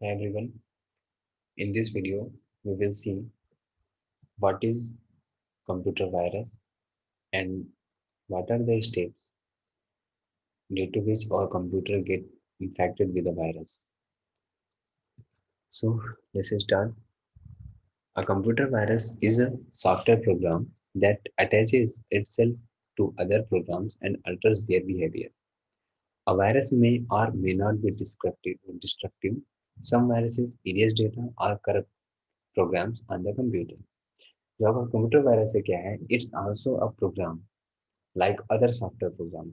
Hi everyone, in this video we will see what is computer virus and what are the steps due to which our computer get infected with the virus. So let's start. A computer virus is a software program that attaches itself to other programs and alters their behavior. A virus may or may not be destructive. Some viruses erase data or corrupt programs on the computer. जो आपका computer virus है क्या है it's also a program like other software program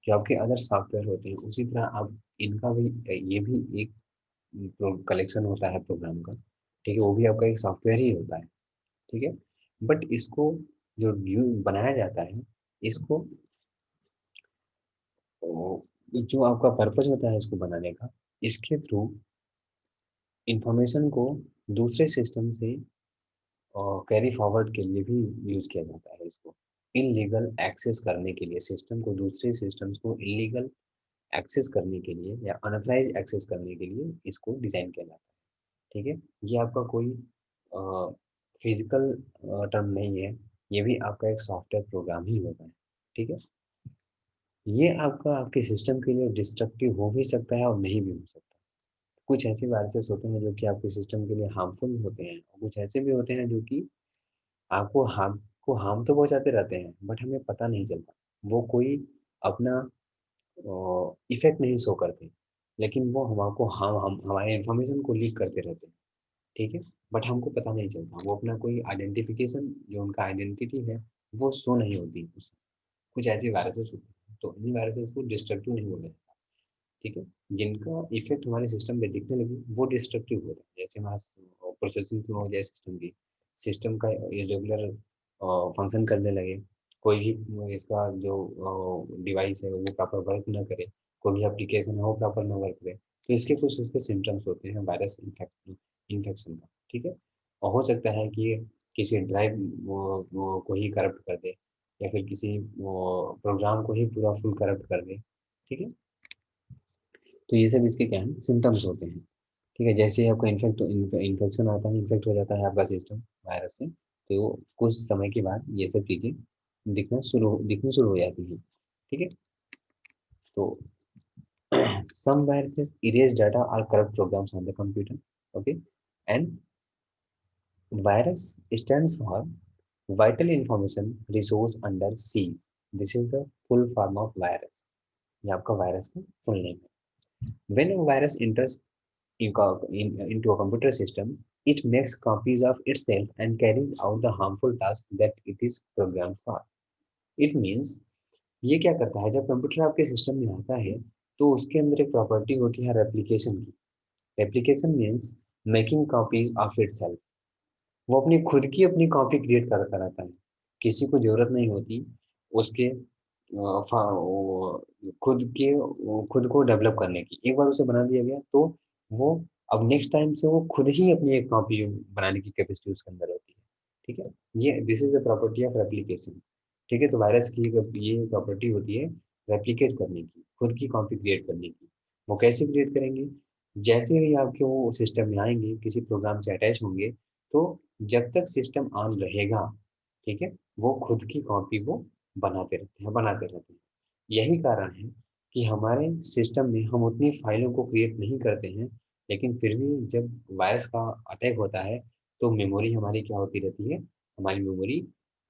जो आपके other software होते हैं उसी तरह आप इनका भी ये भी एक कलेक्शन होता है प्रोग्राम का। ठीक है, वो भी आपका एक सॉफ्टवेयर ही होता है। ठीक है, बट इसको जो न्यू बनाया जाता है इसको जो आपका पर्पज होता है इसको बनाने का, इसके थ्रू इंफॉर्मेशन को दूसरे सिस्टम से कैरी फॉरवर्ड के लिए भी यूज किया जाता है इसको। इनलीगल एक्सेस करने के लिए सिस्टम को दूसरे सिस्टम्स को इलीगल एक्सेस करने के लिए या अनऑथराइज एक्सेस करने के लिए इसको डिजाइन किया जाता है। ठीक है, ये आपका कोई फिजिकल टर्म नहीं है, ये भी आपका एक सॉफ्टवेयर प्रोग्राम ही होता है। ठीक है, ये आपका आपके सिस्टम के लिए डिस्ट्रक्टिव हो भी सकता है और नहीं भी हो सकता। कुछ ऐसे वायरसेस होते हैं जो कि आपके सिस्टम के लिए हार्मफुल होते हैं और कुछ ऐसे भी होते हैं जो कि आपको हार्म तो पहुंचाते रहते हैं बट हमें पता नहीं चलता। वो कोई अपना इफेक्ट नहीं शो करते, लेकिन वो हमको हम हमारे इंफॉर्मेशन को लीक करते रहते हैं। ठीक है, बट हमको पता नहीं चलता, वो अपना कोई आइडेंटिफिकेशन जो उनका आइडेंटिटी है वो शो नहीं होती उससे। कुछ ऐसे वायरसेस होते हैं तो इन वायरसेस को डिस्ट्रक्टिव नहीं बोला जाता। ठीक है, जिनका इफेक्ट हमारे सिस्टम पे दिखने लगे वो डिस्ट्रक्टिव होता है। जैसे हमारा प्रोसेसिंग फ्लो हो जाए सिस्टम का इरेगुलर फंक्शन करने लगे, कोई भी इसका जो डिवाइस है वो प्रॉपर वर्क ना करे, कोई भी एप्लीकेशन है वो प्रॉपर ना वर्क करे, तो इसके कुछ उसके सिम्टम्स होते हैं वायरस इन्फेक्शन का। ठीक है, और हो सकता है कि किसी ड्राइव को ही करप्ट कर दे या फिर किसी प्रोग्राम को ही पूरा फुल करप्ट कर दे। ठीक है, तो ये सब इसके क्या है सिम्टम्स होते हैं। ठीक है, जैसे ही आपका इन्फेक्शन आता है, इन्फेक्ट हो जाता है आपका सिस्टम वायरस से, तो कुछ समय के बाद ये सब चीजें दिखनी शुरू हो जाती है। ठीक है, तो some viruses erase data or corrupt programs on the computer. Okay, and virus stands for vital information resource under siege. This is the full form of virus. ये आपका वायरस का फुल नेम है। When a virus enters into a computer system, it makes copies of itself and carries out the harmful task that it is programmed for. It means ये क्या करता है, जब computer आपके सिस्टम में आता है तो उसके अंदर एक प्रॉपर्टी होती है रेप्लिकेशन की। Replication means making copies of itself. वो अपनी खुद की अपनी कॉपी क्रिएट करता रहता है, किसी को जरूरत नहीं होती उसके खुद को डेवलप करने की। एक बार उसे बना दिया गया तो वो अब नेक्स्ट टाइम से वो खुद ही अपनी एक कॉपी बनाने की कैपेसिटी उसके अंदर होती है। ठीक है, ये this is the property of replication. ठीक है, तो वायरस की ये प्रॉपर्टी होती है रेप्लिकेट करने की, खुद की कॉपी क्रिएट करने की। वो कैसे क्रिएट करेंगे, जैसे ही आपके वो सिस्टम में आएंगे किसी प्रोग्राम से अटैच होंगे तो जब तक सिस्टम ऑन रहेगा, ठीक है, वो खुद की कॉपी वो बनाते रहते हैं। यही कारण है कि हमारे सिस्टम में हम उतनी फाइलों को क्रिएट नहीं करते हैं, लेकिन फिर भी जब वायरस का अटैक होता है तो मेमोरी हमारी क्या होती रहती है, हमारी मेमोरी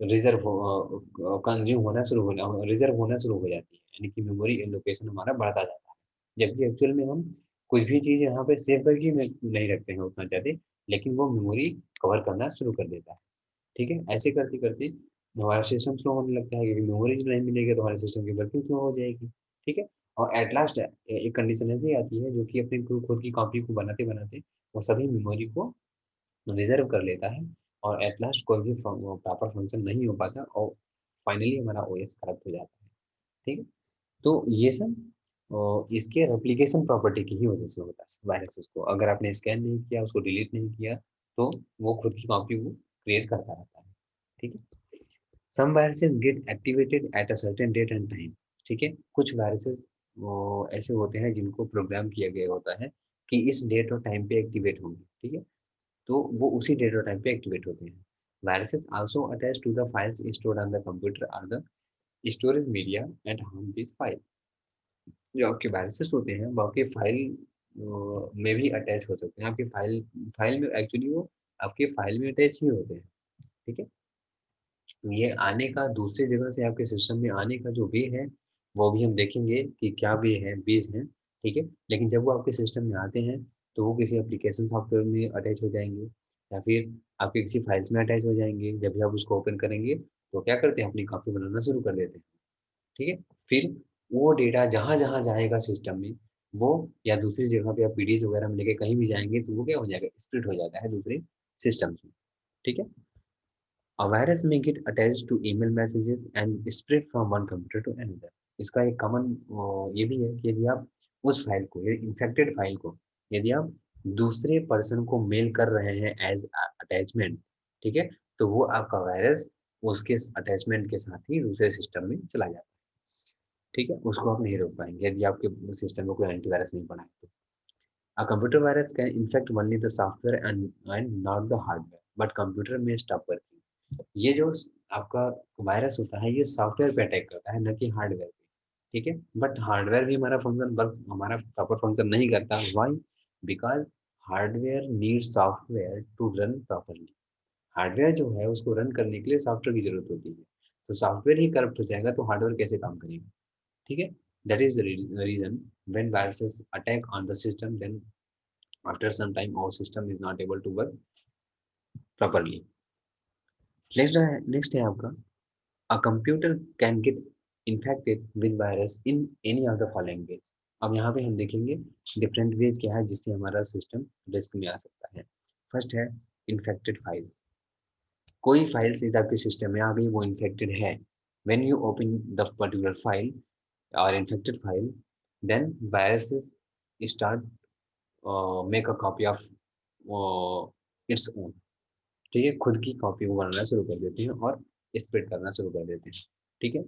कंज्यूम होना शुरू होना रिजर्व होना शुरू हो जाती है, यानी कि मेमोरी एलोकेशन हमारा बढ़ता जाता है। जबकि एक्चुअल में हम कुछ भी चीज़ यहाँ पे सेव करके नहीं रखते हैं उतना ज़्यादा, लेकिन वो मेमोरी कवर करना शुरू कर देता है। ठीक है, ऐसे करते करते हमारा सिस्टम स्लो होने लगता है, क्योंकि मेमोरी नहीं मिलेगी तो हमारे सिस्टम की वर्किंग स्लो हो जाएगी। ठीक है, और एट लास्ट एक कंडीशन ऐसी आती है जो कि अपने खुद की कॉपी को बनाते बनाते वो सभी मेमोरी को रिजर्व कर लेता है और एट लास्ट कोई भी प्रॉपर फंक्शन नहीं हो पाता और फाइनली हमारा ओएस खराब हो जाता है। ठीक है, तो ये सब इसके रेप्लिकेशन प्रॉपर्टी की ही वजह से होता है वायरसेस को। अगर आपने स्कैन नहीं किया, उसको डिलीट नहीं किया, तो वो खुद की कॉपी वो क्रिएट करता रहता है। ठीक है, some viruses get activated at a certain date and time. ठीक है, कुछ वायरसेस वो ऐसे होते हैं जिनको प्रोग्राम किया गया होता है कि इस डेट और टाइम पे एक्टिवेट होंगे, ठीक है, तो वो उसी डेट और टाइम पे एक्टिवेट होते हैं। Viruses also attach to the files stored on the computer or the storage media and harm this file. जो आपके वायरसेस होते हैं वो आपके फाइल में भी अटैच हो सकते हैं, आपकी फाइल फाइल में एक्चुअली वो आपके फाइल में अटैच ही होते हैं, ठीक है। ये आने का दूसरी जगह से आपके सिस्टम में आने का जो वे है वो भी हम देखेंगे कि क्या वे है, बेस है, ठीक है। लेकिन जब वो आपके सिस्टम में आते हैं तो वो किसी एप्लीकेशन सॉफ्टवेयर में अटैच हो जाएंगे या फिर आपके किसी फाइल्स में अटैच हो जाएंगे। जब भी आप उसको ओपन करेंगे तो क्या करते हैं, अपनी कॉपी बनाना शुरू कर देते हैं, ठीक है। फिर वो डेटा जहाँ जहाँ जाएगा सिस्टम में, वो या दूसरी जगह पे आप पीडीएफ वगैरह में लेके कहीं भी जाएंगे तो वो क्या हो जाएगा, स्प्लिट हो जाता है दूसरे सिस्टम में, ठीक है। A virus may get attached to email messages and spread from one computer to another. इसका एक कॉमन ये भी है कि यदि आप उस फाइल को, इन्फेक्टेड फाइल को यदि आप दूसरे पर्सन को मेल कर रहे हैं एज अटैचमेंट, ठीक है, तो वो आपका वायरस उसके अटैचमेंट के साथ ही दूसरे सिस्टम में चला जाता है, ठीक है। उसको आप नहीं रोक पाएंगे यदि आपके सिस्टम में कोई एंटीवायरस नहीं बना है तो। A computer virus can infect only the software and not the hardware, but computer may stop working. ये जो आपका वायरस होता है ये सॉफ्टवेयर पे अटैक करता है, न कि हार्डवेयर पे, ठीक है। बट हार्डवेयर भी हमारा फंक्शन वर्क हमारा प्रॉपर फंक्शन नहीं करता। Why? Because hardware need software to run properly. Hardware जो है उसको रन करने के लिए सॉफ्टवेयर की जरूरत होती है, तो सॉफ्टवेयर ही करप्ट हो जाएगा तो हार्डवेयर कैसे काम करेगा, ठीक है। That is the reason when viruses attack on the system, then after some time our system is not able to work properly. Next है आपका, a computer can get infected with virus in any of the following ways. अब यहाँ पे हम देखेंगे different ways क्या है जिससे हमारा सिस्टम रिस्क में आ सकता है। फर्स्ट है इन्फेक्टेड फाइल्स। कोई फाइल सीधा आपके सिस्टम में आ गई, वो इन्फेक्टेड है। When you open the particular file और infected file, then viruses start make a copy of its own, ठीक है, खुद की कॉपी को बनाना शुरू कर देते हैं और स्प्रेड करना शुरू कर देते हैं, ठीक है।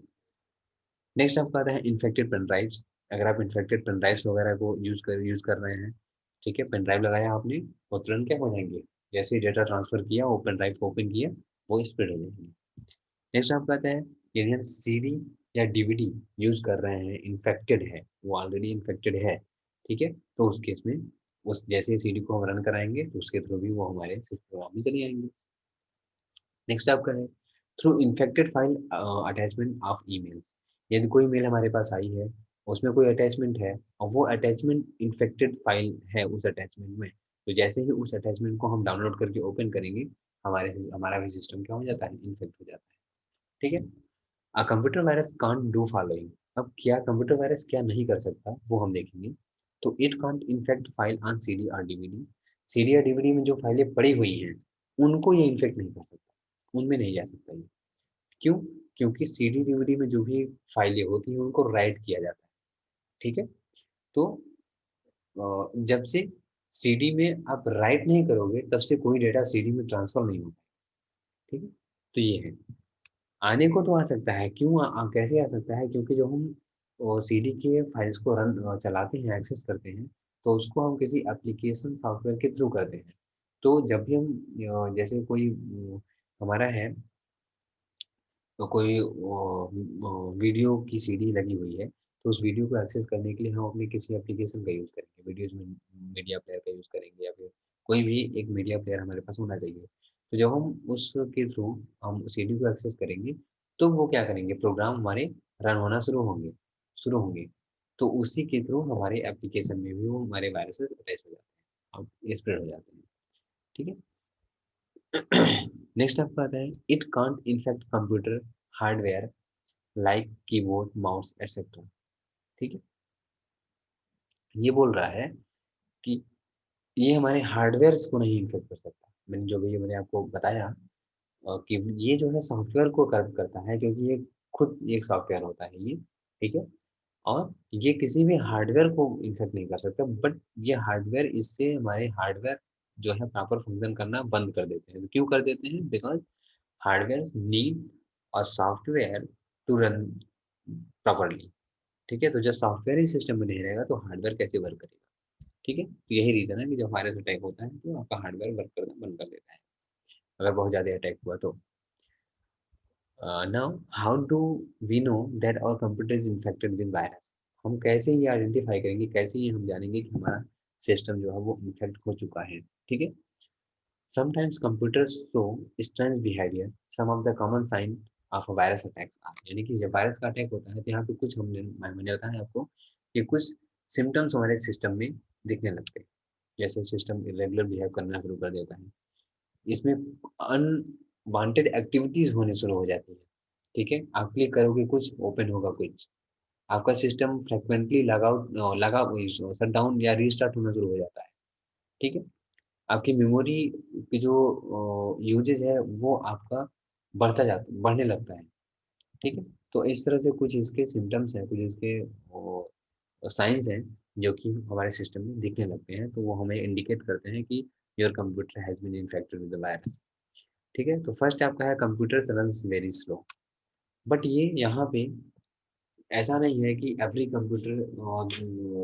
नेक्स्ट आपका आता है इन्फेक्टेड पेन ड्राइव्स। अगर आप इन्फेक्टेड पेन ड्राइव्स वगैरह को यूज कर रहे हैं, ठीक है, पेन ड्राइव लगाया आपने, वो तुरंत क्या हो जाएंगे, जैसे ही डेटा ट्रांसफर किया वो पेन ड्राइव को ओपन किया, वो स्प्रेड हो जाएंगे। नेक्स्ट आपका आता है यदि हम सीडी या डीवीडी यूज कर रहे हैं, इन्फेक्टेड है, वो ऑलरेडी इन्फेक्टेड है, ठीक है, तो उस केस में उस जैसे ही सीडी को हम रन कराएंगे तो उसके थ्रू भी वो हमारे सिस्टम में चली आएंगे। नेक्स्ट आपका है through infected file attachment of emails. यदि कोई मेल हमारे पास आई है, उसमें कोई अटैचमेंट है और वो अटैचमेंट इन्फेक्टेड फाइल है उस अटैचमेंट में, तो जैसे ही उस अटैचमेंट को हम डाउनलोड करके ओपन करेंगे, हमारा भी सिस्टम क्या हो जाता है, इन्फेक्ट हो जाता है, ठीक है। A computer virus can't do following. अब क्या कंप्यूटर वायरस क्या नहीं कर सकता वो हम देखेंगे। तो it can't infect file on CD और डीवीडी। सीडी या डीवीडी में जो फाइलें पड़ी हुई हैं उनको ये इन्फेक्ट नहीं कर सकता, उनमें नहीं जा सकता ये। क्यों? क्योंकि सीडी डीवीडी में जो भी फाइलें होती हैं उनको राइट किया जाता है, ठीक है। तो जब से सीडी में आप राइट नहीं करोगे तब से कोई डेटा सीडी में ट्रांसफर नहीं होगा, ठीक है। तो ये है, आने को तो आ सकता है। क्यों कैसे आ सकता है? क्योंकि जो हम सीडी के फाइल्स को चलाते हैं, एक्सेस करते हैं, तो उसको हम किसी एप्लीकेशन सॉफ्टवेयर के थ्रू करते हैं। तो जब भी हम जैसे कोई हमारा है, तो कोई वीडियो की सीडी लगी हुई है, तो उस वीडियो को एक्सेस करने के लिए हम अपने किसी एप्लीकेशन का यूज़ करेंगे, वीडियोज में मीडिया प्लेयर का यूज़ करेंगे या फिर कोई भी एक मीडिया प्लेयर हमारे पास होना चाहिए। तो जब हम उसके थ्रू हम सीडी को एक्सेस करेंगे, तो वो क्या करेंगे, प्रोग्राम हमारे रन होना शुरू होंगे। तो उसी के थ्रू हमारे एप्लीकेशन में भी वो हमारे वायरसेस अटैच हो जाते हैं और स्प्रेड हो जाते हैं, ठीक है। नेक्स्ट आपका आता है it can't infect computer hardware like keyboard mouse etcetera, ठीक है। ये बोल रहा है कि ये हमारे हार्डवेयर को नहीं इन्फेक्ट कर सकता। मैंने आपको बताया कि ये जो है सॉफ्टवेयर को करप्ट करता है, क्योंकि ये खुद एक सॉफ्टवेयर होता है ये, ठीक है। और ये किसी भी हार्डवेयर को इन्फेक्ट नहीं कर सकता, बट ये हार्डवेयर इससे हमारे हार्डवेयर जो है प्रॉपर फंक्शन करना बंद कर देते हैं। तो क्यों कर देते हैं? बिकॉज हार्डवेयर नीड और सॉफ्टवेयर टू रन प्रॉपरली, ठीक है। तो जब सॉफ्टवेयर ही सिस्टम में नहीं रहेगा तो हार्डवेयर कैसे वर्क करेगा, ठीक है, तो यही रीज़न है कि जब वायरस अटैक होता है तो आपका हार्डवेयर वर्क करना बंद कर देता है, अगर बहुत ज़्यादा अटैक हुआ तो। Now how do we know that our computer is infected with virus? हम कैसे ये आइडेंटिफ़ाई करेंगे, कैसे ये हम जानेंगे कि हमारा सिस्टम जो है वो इन्फेक्ट हो चुका है, ठीक है? Sometimes computers show strange behavior. Some of the common sign of a virus attacks are, यानी कि जब वायरस का अटैक होता है तो यहाँ पे कुछ मैंने बताया आपको कि कुछ सिम्टम्स हमारे सिस्टम में दिखने लगते हैं, जैसे सिस्टम इरेगुलर बिहेव करना शुरू कर देता है, इसमें अनवांटेड एक्टिविटीज होने शुरू हो जाती है, ठीक है, आप क्लिक करोगे कुछ ओपन होगा कुछ, आपका सिस्टम फ्रिक्वेंटली लगा शट डाउन या रीस्टार्ट होना शुरू हो जाता है, ठीक है, आपकी मेमोरी की जो यूजेज है वो आपका बढ़ने लगता है, ठीक है? तो इस तरह से कुछ इसके सिम्पटम्स हैं, कुछ इसके साइंस हैं जो कि हमारे सिस्टम में दिखने लगते हैं, तो वो हमें इंडिकेट करते हैं कि your computer has been infected with the virus, ठीक है? तो फर्स्ट आपका है computer runs very slow, but ये यहाँ पे ऐसा नहीं है कि एवरी कंप्यूटर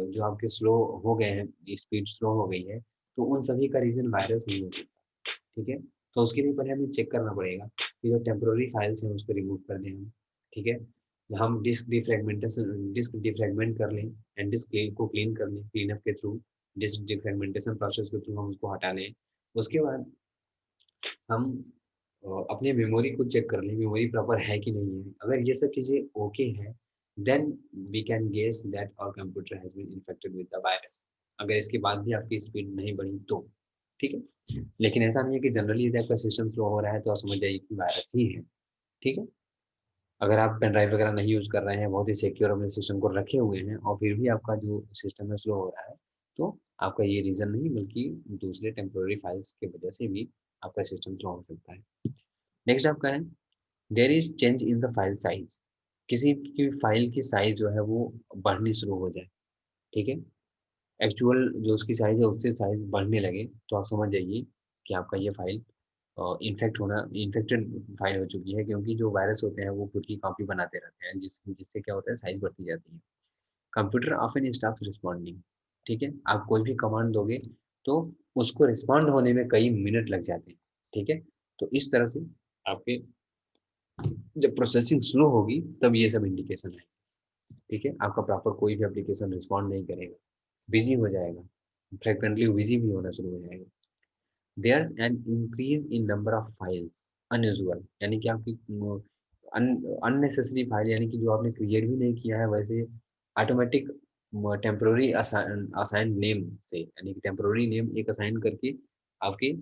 जो आपके स्लो हो गए हैं, स्पीड स्लो हो गई है, तो उन सभी का रीज़न वायरस नहीं हो सकता। ठीक है? तो उसके लिए पहले हमें चेक करना पड़ेगा कि जो टेम्पररी फाइल्स हैं उसको रिमूव कर दें हम, ठीक है? हम डिस्क डिफ्रैगमेंट कर लें एंड को क्लीन कर लें, क्लीनअप के थ्रू, डिस्क डिफ्रैगमेंटेशन प्रोसेस के थ्रू हम उसको हटा लें। उसके बाद हम अपने मेमोरी को चेक कर लें, मेमोरी प्रॉपर है कि नहीं है। अगर ये सब चीज़ें ओके हैं, then we can guess that our computer has been infected with the virus. अगर इसके बाद भी आपकी स्पीड नहीं बढ़ी तो, ठीक है? लेकिन ऐसा नहीं है कि जनरली यदि आपका सिस्टम स्लो हो रहा है तो आप समझ जाइए कि वायरस ही है, ठीक है? अगर आप पेन ड्राइव वगैरह नहीं यूज़ कर रहे हैं, बहुत ही सिक्योर अपने सिस्टम को रखे हुए हैं और फिर भी आपका जो सिस्टम है स्लो हो रहा है, तो आपका ये रीज़न नहीं बल्कि दूसरे टेम्परेरी फाइल्स की वजह से भी आपका सिस्टम स्लो हो सकता है। नेक्स्ट आपका है there is change in the file size. किसी की फाइल की साइज़ जो है वो बढ़नी शुरू हो जाए, ठीक है? एक्चुअल जो उसकी साइज़ है उससे साइज़ बढ़ने लगे, तो आप समझ जाइए कि आपका ये फाइल इन्फेक्टेड फाइल हो चुकी है, क्योंकि जो वायरस होते हैं वो खुद की कॉपी बनाते रहते हैं जिससे क्या होता है साइज़ बढ़ती जाती है। कंप्यूटर ऑफ़न स्टॉप्स रिस्पॉन्डिंग, ठीक है? आप कोई भी कमांड दोगे तो उसको रिस्पॉन्ड होने में कई मिनट लग जाते हैं, ठीक है? तो इस तरह से आपके जब प्रोसेसिंग स्लो होगी तब ये सब इंडिकेशन है, ठीक है? आपका प्रॉपर कोई भी एप्लीकेशन रिस्पॉन्ड नहीं करेगा, बिज़ी हो जाएगा, फ्रीक्वेंटली बिज़ी भी होना शुरू हो जाएगा। There an increase in number of files unusual, यानी कि आपकी अननेसेसरी फाइल यानी कि जो आपने क्रिएट भी नहीं किया है वैसे ऑटोमेटिक टेम्पररी असाइन नेम से, यानी कि टेम्पररी नेम एक असाइन करके आपके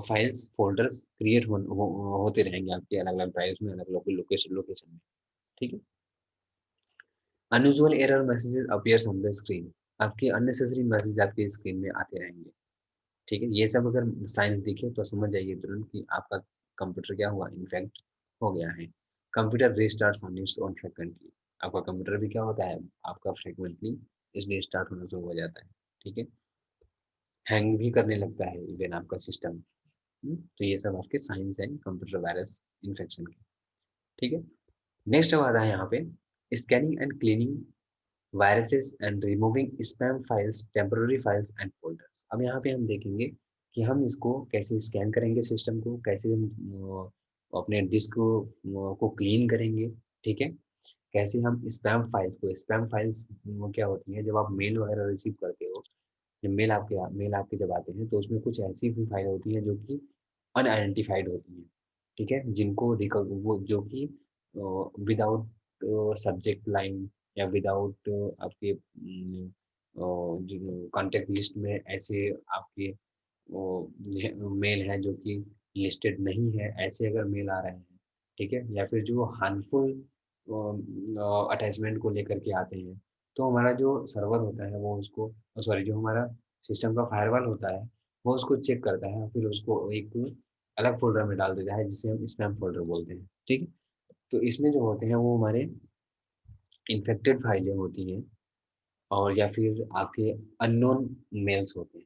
फाइल्स फोल्डर्स क्रिएट होते रहेंगे आपके अलग अलग ड्राइव्स में, अलग अलग लोकेशन में, ठीक है? Unusual error messages appears on the screen, आपके अननेसेसरी मैसेज आपके स्क्रीन में आते रहेंगे, ठीक है? ये सब अगर साइंस दिखे तो समझ जाइए तुरंत कि आपका कंप्यूटर क्या हुआ, इन्फेक्ट हो गया है। Computer restarts on its own frequently, आपका कंप्यूटर भी क्या होता है, आपका फ्रीक्वेंटली इसलिए स्टार्ट होना शुरू हो जाता है, ठीक है? हैंग भी करने लगता है इवन आपका सिस्टम। तो ये सब आपके साइंस हैं कंप्यूटर वायरस इन्फेक्शन के, ठीक है? नेक्स्ट अब आता है यहाँ पे scanning and cleaning viruses and removing spam files, temporary files and folders. अब यहाँ पे हम देखेंगे कि हम इसको कैसे स्कैन करेंगे सिस्टम को, कैसे हम अपने डिस्क को क्लीन करेंगे, ठीक है? कैसे हम स्पैम फाइल्स वो क्या होती है, जब आप मेल वगैरह रिसीव करते हो, जब मेल आपके जब आते हैं तो उसमें कुछ ऐसी भी फाइल होती है जो कि अनआइडेंटिफाइड होती हैं, ठीक है? जिनको वो जो कि विदाउट सब्जेक्ट लाइन या विदाउट आपके जो कॉन्टैक्ट लिस्ट में ऐसे आपके मेल हैं जो कि लिस्टेड नहीं है, ऐसे अगर मेल आ रहे हैं, ठीक है? या फिर जो हार्मफुल अटैचमेंट को लेकर के आते हैं, तो हमारा जो सर्वर होता है वो उसको सॉरी जो हमारा सिस्टम का फायरवॉल होता है, वो उसको चेक करता है, फिर उसको एक अलग फ़ोल्डर में डाल देता है जिसे हम स्पैम फ़ोल्डर बोलते हैं, ठीक है? तो इसमें जो होते हैं वो हमारे इन्फेक्टेड फाइलें होती हैं और या फिर आपके अननोन मेल्स होते हैं,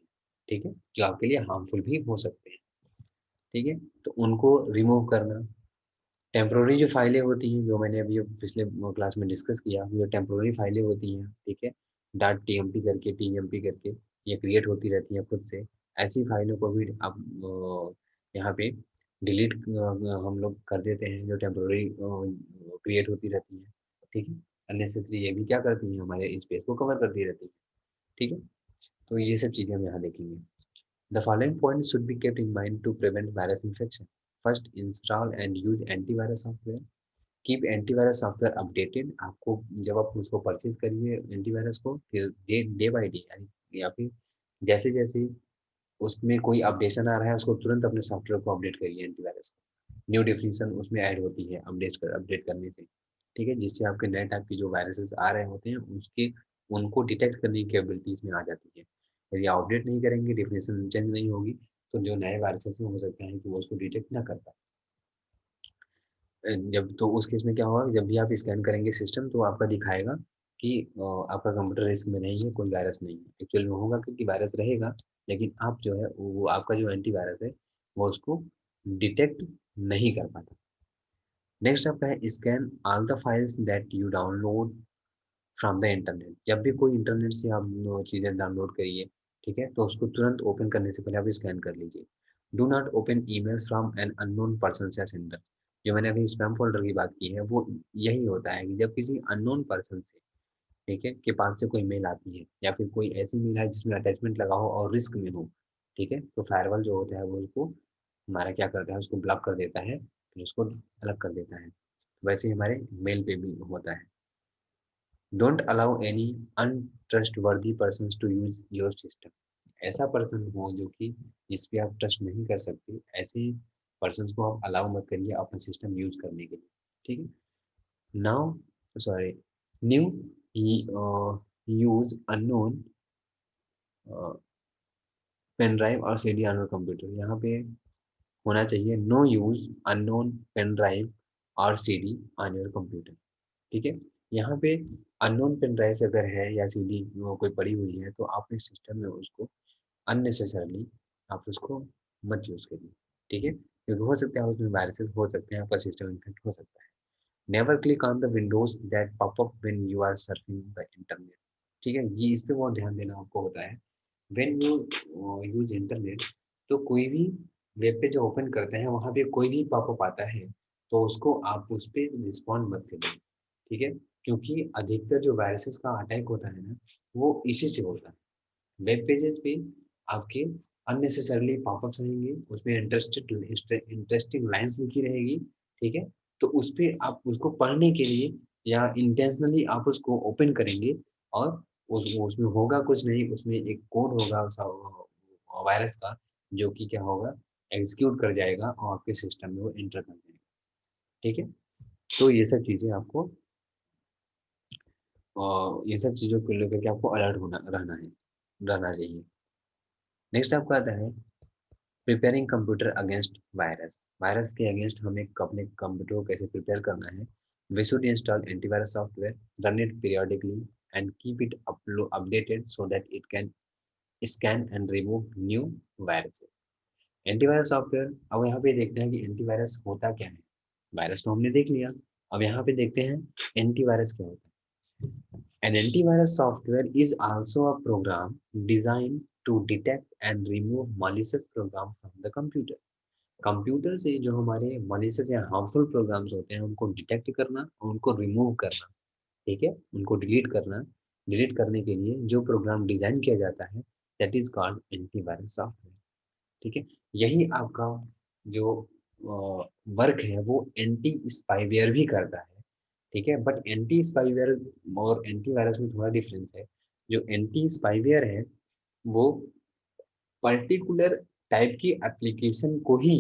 ठीक है? जो आपके लिए हार्मफुल भी हो सकते हैं, ठीक है? तो उनको रिमूव करना, टेम्पररी जो फाइलें होती हैं, जो मैंने अभी पिछले क्लास में डिस्कस किया, जो टेम्पररी फाइलें होती हैं, ठीक है? डॉट टीएमपी करके, टीएमपी करके, ये क्रिएट होती रहती हैं खुद से। ऐसी फाइलों को भी आप यहाँ पे डिलीट हम लोग कर देते हैं, जो टेम्पोररी क्रिएट होती रहती हैं। ठीक है, अननेसेसरी ये भी क्या करती हैं, हमारे स्पेस को कवर करती रहती है। ठीक है, तो ये सब चीज़ें हम यहाँ देखेंगे। The following point should be kept in mind to prevent virus infection. First, install and use antivirus software. Keep antivirus software updated. आपको जब आप उसको परचेज करिए एंटीवायरस को, फिर डे बाई डे या फिर जैसे जैसे उसमें कोई अपडेशन आ रहा है, उसको तुरंत अपने सॉफ्टवेयर को अपडेट करिए एंटीवायरस को। न्यू डेफिनेशन उसमें ऐड होती है अपडेट करने से। ठीक है, जिससे आपके नए टाइप के जो वायरसेस आ रहे होते हैं उसके उनको डिटेक्ट करने की कैपेबिलिटी इसमें आ जाती है। यदि आप अपडेट नहीं करेंगे, डेफिनेशन चेंज नहीं होगी, तो जो नए वायरसेस हैं हो सकता है कि वो उसको डिटेक्ट ना कर पाए। जब तो उस केस में क्या होगा, जब भी आप स्कैन करेंगे सिस्टम, तो आपका दिखाएगा कि आपका कंप्यूटर रिस्क में नहीं है, कोई वायरस नहीं है। एक्चुअल में होगा क्योंकि वायरस रहेगा, लेकिन आप जो है वो आपका जो एंटीवायरस है वो उसको डिटेक्ट नहीं कर पाता। नेक्स्ट आपका है scan all the files that you download from the internet. जब भी कोई इंटरनेट से आप चीज़ें डाउनलोड करिए, ठीक है, तो उसको तुरंत ओपन करने से पहले आप स्कैन कर लीजिए। Do not open emails from an unknown person या सेंडर। जो मैंने अभी स्पैम फोल्डर की बात की है, वो यही होता है कि जब किसी अननोन पर्सन से, ठीक है, के पास से कोई मेल आती है, या फिर कोई ऐसी मेल है जिसमें अटैचमेंट लगा हो और रिस्क में हो, ठीक है, तो फायरवॉल जो होता है वो उसको हमारा क्या करता है, उसको ब्लॉक कर देता है, फिर उसको अलग कर देता है। वैसे ही हमारे मेल पे भी होता है। Don't allow any untrustworthy person to use your system. ऐसा पर्सन हो जो कि जिस पे आप ट्रस्ट नहीं कर सकते, ऐसे पर्सन को आप अलाउ मत करिए अपना सिस्टम यूज करने के लिए। ठीक है, now sorry, new use unknown pen drive और सीडी ऑन योर कंप्यूटर। यहाँ पे होना चाहिए no use unknown pen drive और सीडी ऑन योर कंप्यूटर। ठीक है, यहाँ पे अननोन पेन ड्राइव अगर है या सीडी कोई पड़ी हुई है, तो आपने सिस्टम में उसको अननेसेसरली आप उसको मत यूज करिए। ठीक है, क्योंकि हो सकता है उसमें वायरसेस हो सकते हैं, आपका सिस्टम इन्फेक्ट हो सकता है। Never click on the windows that pop up when you are surfing the internet. ठीक है, ये इस पे बहुत ध्यान देना आपको होता है। व्हेन यू यूज इंटरनेट, तो कोई भी वेब पेज ओपन करते हैं, वहां पे कोई भी पॉपअप आता है, तो उसको आप उस पर रिस्पॉन्ड मत करिए। ठीक है, क्योंकि अधिकतर जो वायरसेस का अटैक होता है ना, वो इसी से होता है। वेब पेजेस पे आपके अननेसेसरली पॉपअप्स आएंगे, उसमें इंटरेस्टिंग लाइंस लिखी रहेगी। ठीक है, तो उस पे आप उसको पढ़ने के लिए या इंटेंशनली आप उसको ओपन करेंगे, और उसमें होगा कुछ नहीं, उसमें एक कोड होगा वायरस का, जो कि क्या होगा, एग्जीक्यूट कर जाएगा और आपके सिस्टम में वो एंटर कर जाएगा। ठीक है, तो ये सब चीज़ें आपको ये सब चीज़ों को लेकर के आपको अलर्ट होना रहना चाहिए। नेक्स्ट आपका आता है preparing computer against virus. Virus के अगेंस्ट हमें अपने कंप्यूटर को कैसे प्रिपेयर करना है। We should install antivirus software, run it periodically and keep it updated so that it can scan and remove new viruses. Antivirus software, अब यहाँ पे देखते हैं कि एंटीवायरस होता क्या है। वायरस तो हमने देख लिया, अब यहाँ पे देखते हैं एंटीवायरस क्या होता है। An antivirus software is also a program designed to detect and remove malicious program from the computer. Computer से जो हमारे malicious या harmful programs होते हैं, उनको डिटेक्ट करना और उनको रिमूव करना। ठीक है, उनको डिलीट करना। डिलीट करने के लिए जो प्रोग्राम डिजाइन किया जाता है, that is called antivirus software. ठीक है, यही आपका जो वर्क है वो एंटी स्पाईवेयर भी करता है। ठीक है, बट एंटी स्पाईवेयर और एंटीवायरस में थोड़ा डिफरेंस है। जो एंटी स्पाईवेयर है वो पर्टिकुलर टाइप की एप्लीकेशन को ही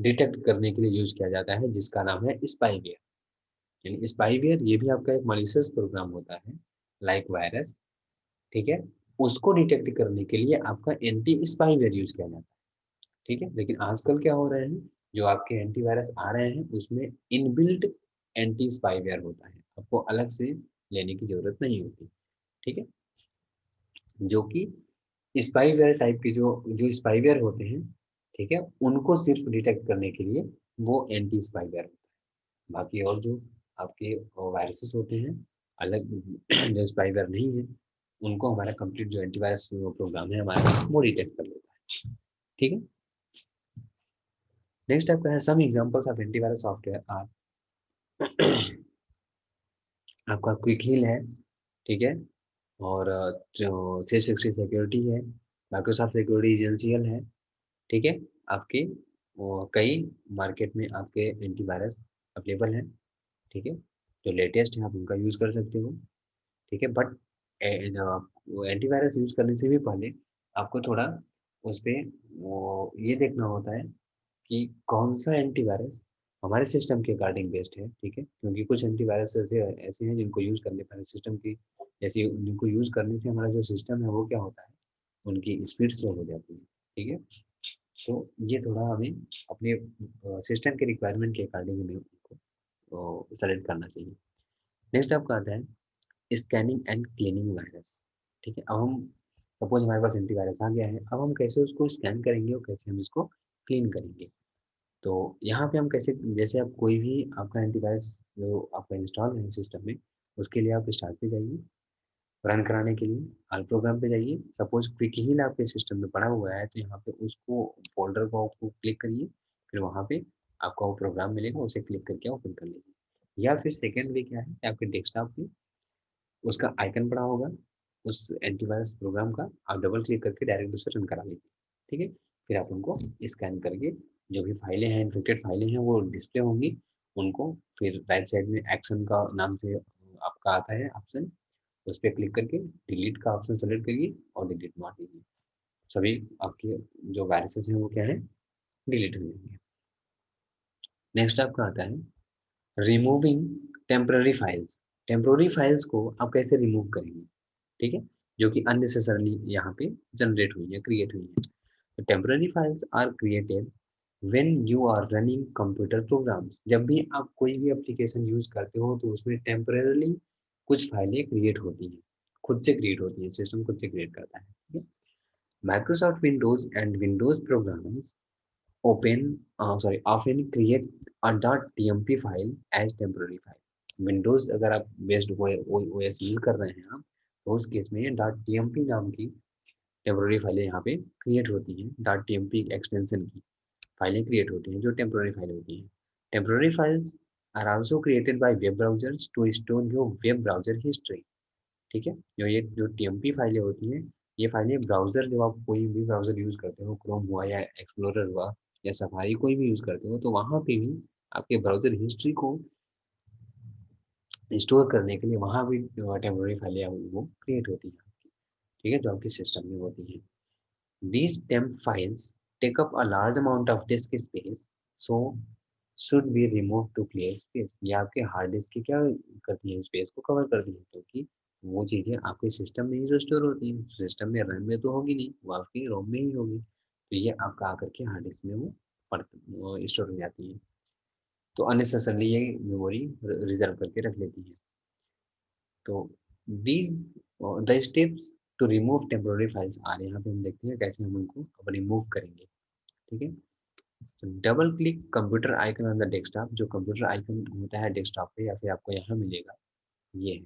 डिटेक्ट करने के लिए यूज किया जाता है, जिसका नाम है स्पाईवेयर। यानी स्पाईवेयर ये भी आपका एक मलिशियस प्रोग्राम होता है, लाइक वायरस। ठीक है, उसको डिटेक्ट करने के लिए आपका एंटी स्पाईवेयर यूज किया जाता है। ठीक है, लेकिन आजकल क्या हो रहे हैं, जो आपके एंटीवायरस आ रहे हैं उसमें इनबिल्ट एंटी स्पाईवेयर होता है, आपको अलग से लेने की जरूरत नहीं होती। ठीक है, जो कि स्पाईवेयर टाइप के जो जो स्पाईवेयर होते हैं, ठीक है, उनको सिर्फ डिटेक्ट करने के लिए वो एंटी स्पाईवेयर होता है। बाकी और जो आपके वायरसेस होते हैं अलग, जो स्पाईवेयर नहीं है, उनको हमारा कंप्लीट जो एंटीवायरस प्रोग्राम है हमारा वो डिटेक्ट कर लेता है। ठीक है। नेक्स्ट आपका है some examples of antivirus software are आपका क्विक हील है, ठीक है, और जो 360 सिक्योरिटी है, माइक्रोसॉफ्ट सिक्योरिटी एजेंशियल है, ठीक है। आपके कई मार्केट में आपके एंटीवायरस अवेलेबल हैं, ठीक है, जो लेटेस्ट है आप उनका यूज़ कर सकते हो, ठीक है। बट एंटीवायरस यूज़ करने से भी पहले आपको थोड़ा उस पे ये देखना होता है कि कौन सा एंटीवायरस हमारे सिस्टम के अकॉर्डिंग बेस्ट है, ठीक है, क्योंकि कुछ एंटीवायरस ऐसे ऐसे हैं जिनको यूज़ करने पर सिस्टम की जैसे जिनको यूज़ करने से हमारा जो सिस्टम है वो क्या होता है, उनकी स्पीड स्लो हो जाती है, ठीक है। तो ये थोड़ा हमें अपने सिस्टम के रिक्वायरमेंट के अकॉर्डिंग हमें उनको सेलेक्ट करना चाहिए। नेक्स्ट आपका आता है स्कैनिंग एंड क्लीनिंग वायरस, ठीक है। अब हम सपोज हमारे पास एंटीवायरस आ गया है, अब हम कैसे उसको स्कैन करेंगे और कैसे हम इसको क्लीन करेंगे। तो यहाँ पे हम कैसे, जैसे आप कोई भी आपका एंटीवायरस जो आपका इंस्टॉल है सिस्टम में, उसके लिए आप स्टार्ट पे जाइए, रन कराने के लिए ऑल प्रोग्राम पे जाइए। सपोज क्विक हील आपके सिस्टम में पड़ा हुआ है तो यहाँ पे उसको फोल्डर को आपको क्लिक करिए, फिर वहाँ पे आपका वो प्रोग्राम मिलेगा, उसे क्लिक करके ओपन कर लीजिए। या फिर सेकेंड वे क्या है, आपके डेस्कटॉप पे उसका आइकन पड़ा होगा उस एंटीवायरस प्रोग्राम का, आप डबल क्लिक करके डायरेक्ट उसे रन करा लीजिए, ठीक है। फिर आप उनको स्कैन करके जो भी फाइलें हैं, इन्फेक्टेड फाइलें हैं वो डिस्प्ले होंगी, उनको फिर राइट साइड में एक्शन का नाम से आपका आता है ऑप्शन, उस पर क्लिक करके डिलीट का ऑप्शन सेलेक्ट करिए और डिलीट मार दीजिए। सभी आपके जो वायरसेस हैं वो क्या है, डिलीट हो जाएंगे। नेक्स्ट आपका आता है removing temporary files. Temporary files को आप कैसे रिमूव करेंगे, ठीक है, जो कि अननेसेसरली यहाँ पे जनरेट हुई है, क्रिएट हुई है। तो temporary files are created when you are running computer programs. जब भी आप कोई भी एप्लीकेशन यूज करते हो तो उसमें टेम्पररी कुछ फाइलें क्रिएट होती हैं, खुद से क्रिएट होती है, सिस्टम खुद से क्रिएट करता है, ठीक है। Microsoft Windows and Windows programs open often create a .tmp file as temporary file। Windows अगर आप बेस्ड ओएस यूज कर रहे हैं आप, तो उस केस में .tmp नाम की टेम्पोररी फाइलें यहाँ पे क्रिएट होती हैं, .tmp एक्सटेंशन की फाइलें क्रिएट होती हैं जो टेम्पोररी फाइल होती हैं। Temporary files are also created by web browsers to store your web browser history, ठीक है। जो टीएमपी फाइलें होती हैं, ये फाइलें ब्राउजर, जब आप कोई भी ब्राउजर यूज करते हो, क्रोम हुआ या एक्सप्लोरर हुआ या सफारी कोई भी यूज करते हो, तो वहां पे भी आपके ब्राउजर हिस्ट्री को स्टोर करने के लिए वहां भी टेम्पोररी फाइलें वो क्रिएट होती है, ठीक है, जो आपके सिस्टम में होती है। These temp files take up a large amount of disk space, so should be removed to clear space। ये आपके हार्ड डिस्क की क्या करती है, स्पेस को कवर करती है, क्योंकि वो चीज़ें आपके सिस्टम में ही जो स्टोर होती हैं, सिस्टम में रैम में तो होगी नहीं, वो आपकी रोम में ही होगी, तो ये आपका आकर के हार्ड डिस्क में वो स्टोर हो जाती है। तो अननेसेसरली ये मेमोरी रिजर्व करके रख लेती है। तो these the steps to remove temporary files आ रहे हैं, यहाँ पे हम देखते हैं कैसे हम उनको अब रिमूव करेंगे, ठीक है। तो double click computer icon on the desktop, जो कंप्यूटर आइकन होता है डेस्कटॉप पे या फिर आपको यहाँ मिलेगा, ये है,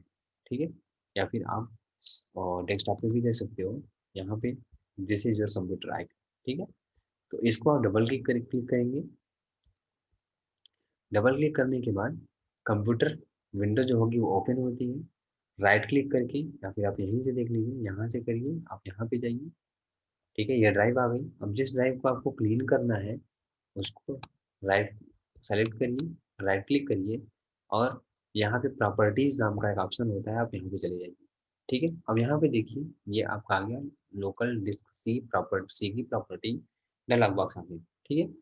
ठीक है। या फिर आप डेस्कटॉप पे भी दे सकते हो, यहाँ पे this is your computer icon, ठीक है। तो इसको आप डबल क्लिक करेंगे। डबल क्लिक करने के बाद कंप्यूटर विंडो जो होगी वो ओपन होती है। राइट क्लिक करके या फिर आप यहीं से देख लीजिए, यहाँ से करिए, आप यहाँ पे जाइए, ठीक है, ये ड्राइव आ गई। अब जिस ड्राइव को आपको क्लीन करना है उसको राइट सेलेक्ट करिए, राइट क्लिक करिए, और यहाँ पे प्रॉपर्टीज नाम का एक ऑप्शन होता है, आप यहाँ पे चले जाइए, ठीक है। अब यहाँ पे देखिए ये आपका आ गया लोकल डिस्क सी की प्रॉपर्टी डायलॉग बॉक्स आ गई, ठीक है।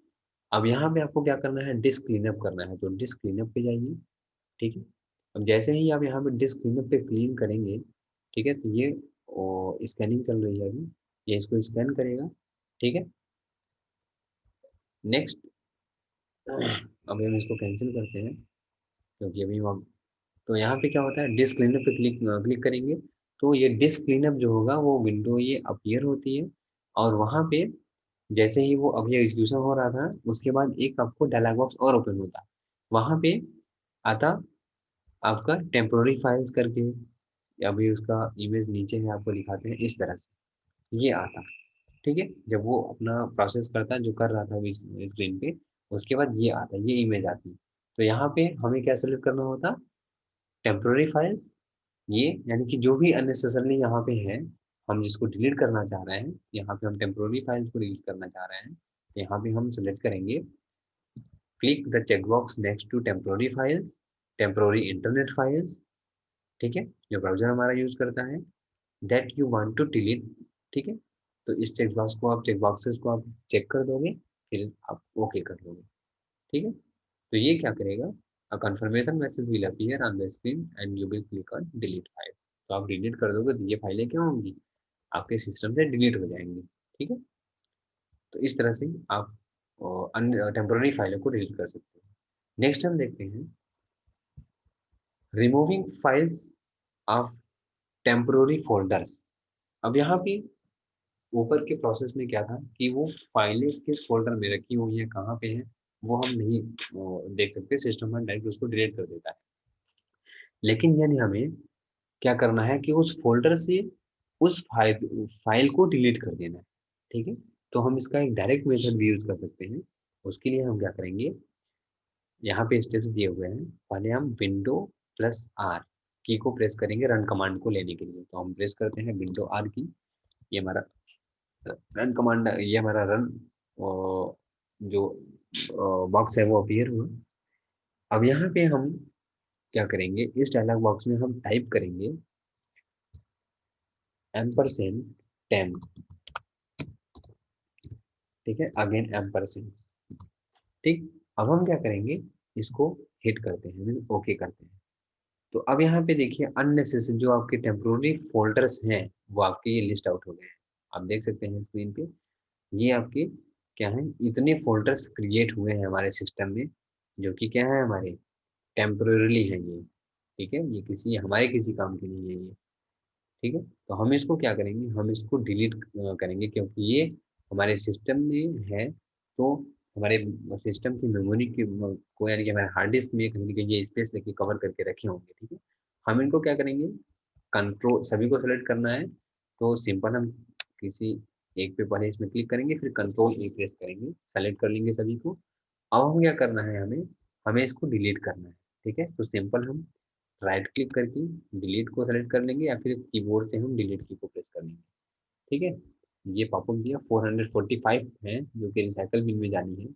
अब यहाँ पे आपको क्या करना है, डिस्क क्लीनअप करना है, तो डिस्क क्लीनअप पे जाइए, ठीक है। अब जैसे ही आप यहाँ पे डिस्क क्लीनअप पे क्लीन करेंगे, ठीक है, तो ये स्कैनिंग चल रही है अभी, ये इसको स्कैन करेगा, ठीक है। नेक्स्ट अब हम इसको कैंसिल करते हैं, क्योंकि अभी हम, तो यहाँ पे क्या होता है, डिस्क क्लीनअप पे क्लिक क्लिक करेंगे, तो ये डिस्क क्लीनअप जो होगा वो विंडो ये अपीयर होती है, और वहाँ पे जैसे ही वो अभी एग्जीक्यूशन हो रहा था उसके बाद एक आपको डायलॉग बॉक्स और ओपन होता, वहाँ पे आता आपका टेम्पोररी फाइल्स करके अभी उसका इमेज नीचे है, आपको दिखाते हैं इस तरह से ये आता। ठीक है, जब वो अपना प्रोसेस करता है जो कर रहा था स्क्रीन पे, उसके बाद ये आता है, ये इमेज आती है। तो यहाँ पे हमें क्या सेलेक्ट करना होता, टेम्पोररी फाइल्स, ये यानी कि जो भी अननेसेसरली यहाँ पे है, हम जिसको डिलीट करना चाह रहे हैं, यहाँ पे हम टेम्पोररी फाइल्स को डिलीट करना चाह रहे हैं, तो यहाँ पे हम सेलेक्ट करेंगे, click the checkbox next to temporary files, temporary internet files, ठीक है, जो ब्राउजर हमारा यूज करता है, that you want to delete. ठीक है, तो इस चेकबॉक्सेस को आप चेक कर दोगे, फिर आप ओके कर दोगे। ठीक है, तो ये क्या करेगा, a confirmation message will appear on the screen and you will click on delete files. तो आप डिलीट कर दोगे तो ये फाइलें क्या होंगी, आपके सिस्टम से डिलीट हो जाएंगी। ठीक है, तो इस तरह से आप अन्य टेम्पोररी फाइलों को डिलीट कर सकते हो। नेक्स्ट हम देखते हैं removing files of temporary folders. अब यहाँ पे ऊपर के प्रोसेस में क्या था कि वो फाइलें किस फोल्डर में रखी हुई है, कहाँ पे है, वो हम नहीं देख सकते, सिस्टम में डायरेक्ट उसको डिलीट कर देता है। लेकिन यानी हमें क्या करना है कि उस फोल्डर से उस फाइल को डिलीट कर देना है। ठीक है, तो हम इसका एक डायरेक्ट मेथड भी यूज कर सकते हैं। उसके लिए हम क्या करेंगे, यहाँ पे स्टेप्स दिए हुए हैं। पहले हम विंडो प्लस आर की को प्रेस करेंगे रन कमांड को लेने के लिए। तो हम प्रेस करते हैं विंडो आर की, ये हमारा रन कमांड, ये हमारा रन जो बॉक्स है वो अपीयर हुआ। अब यहाँ पे हम क्या करेंगे, इस डायलॉग बॉक्स में हम टाइप करेंगे एम्परसेंड टेम। ठीक है, अगेन एम्परसेंड। ठीक, अब हम क्या करेंगे, इसको हिट करते हैं, ओके करते हैं। तो अब यहाँ पे देखिए अननेसेसरी जो आपके टेम्पोररी फोल्डर्स हैं वो आपके ये लिस्ट आउट हो गए हैं। आप देख सकते हैं स्क्रीन पे, ये आपके क्या है, इतने फोल्डर्स क्रिएट हुए हैं हमारे सिस्टम में, जो कि क्या है, हमारे टेम्पोररीली हैं ये। ठीक है, ये किसी हमारे किसी काम के नहीं है ये। ठीक है, तो हम इसको क्या करेंगे, हम इसको डिलीट करेंगे, क्योंकि ये हमारे सिस्टम में है। तो हमारे सिस्टम की मेमोरी की को यानी कि हमारे हार्ड डिस्क में कहीं ना कहीं ये स्पेस लेके कवर करके रखे होंगे। ठीक है, हम इनको क्या करेंगे, कंट्रोल सभी को सेलेक्ट करना है। तो सिंपल हम किसी एक पे पहले इसमें क्लिक करेंगे, फिर कंट्रोल ए प्रेस करेंगे, सेलेक्ट कर लेंगे सभी को। अब हम क्या करना है, हमें हमें इसको डिलीट करना है। ठीक है, तो सिंपल हम राइट क्लिक करके डिलीट को सेलेक्ट कर लेंगे, या फिर कीबोर्ड से हम डिलीट की को प्रेस कर लेंगे। ठीक है, ये पॉपअप दिया 445 है जो कि रिसाइकल बिन में जानी है।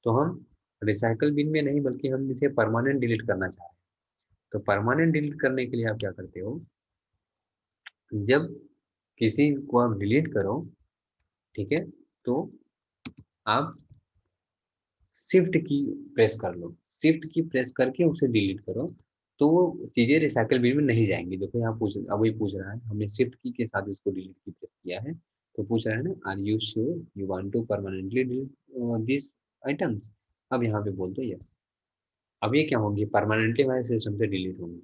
तो हम रिसाइकल बिन में नहीं, बल्कि हम इसे परमानेंट डिलीट करना चाह रहे हैं। तो परमानेंट डिलीट करने के लिए आप क्या करते हो, जब किसी को आप डिलीट करो, ठीक है, तो आप शिफ्ट की प्रेस कर लो, शिफ्ट की प्रेस करके उसे डिलीट करो। तो वो चीजें रिसाइकल बिन में नहीं जाएंगी। देखो यहाँ पूछ, अब वही पूछ रहा है, हमने शिफ्ट की के साथ इसको डिलीट की प्रेस किया है, तो पूछ रहा है ना, are you sure you want to permanently delete this items. अब यहाँ पे बोल दो यस। अब ये क्या होंगी, परमानेंटली हमारे सिस्टम से डिलीट होंगी।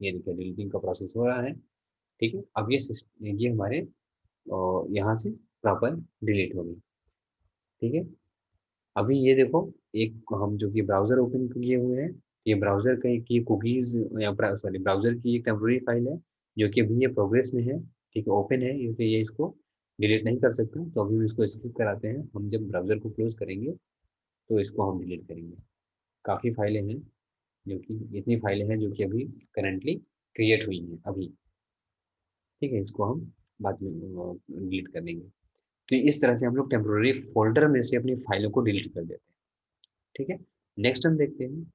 ये देखिए डिलीटिंग का प्रोसेस हो रहा है। ठीक है, अब ये हमारे यहाँ से प्रॉपर डिलीट होगी। ठीक है, अभी ये देखो, एक हम जो कि ब्राउजर ओपन किए हुए हैं, ये ब्राउजर का की कुकीज या सॉरी ब्राउजर की एक टेम्पोररी फाइल है, जो कि अभी ये प्रोग्रेस में है। ठीक है, ओपन है, क्योंकि ये इसको डिलीट नहीं कर सकता। तो अभी हम इसको स्किप कराते हैं, हम जब ब्राउजर को क्लोज करेंगे तो इसको हम डिलीट करेंगे। काफ़ी फाइलें हैं, जो कि इतनी फाइलें हैं जो कि अभी करंटली क्रिएट हुई हैं अभी। ठीक है, इसको हम बाद में डिलीट कर देंगे। तो इस तरह से हम लोग टेम्पोररी फोल्डर में से अपनी फाइलों को डिलीट कर देते हैं। ठीक है, नेक्स्ट हम देखते हैं,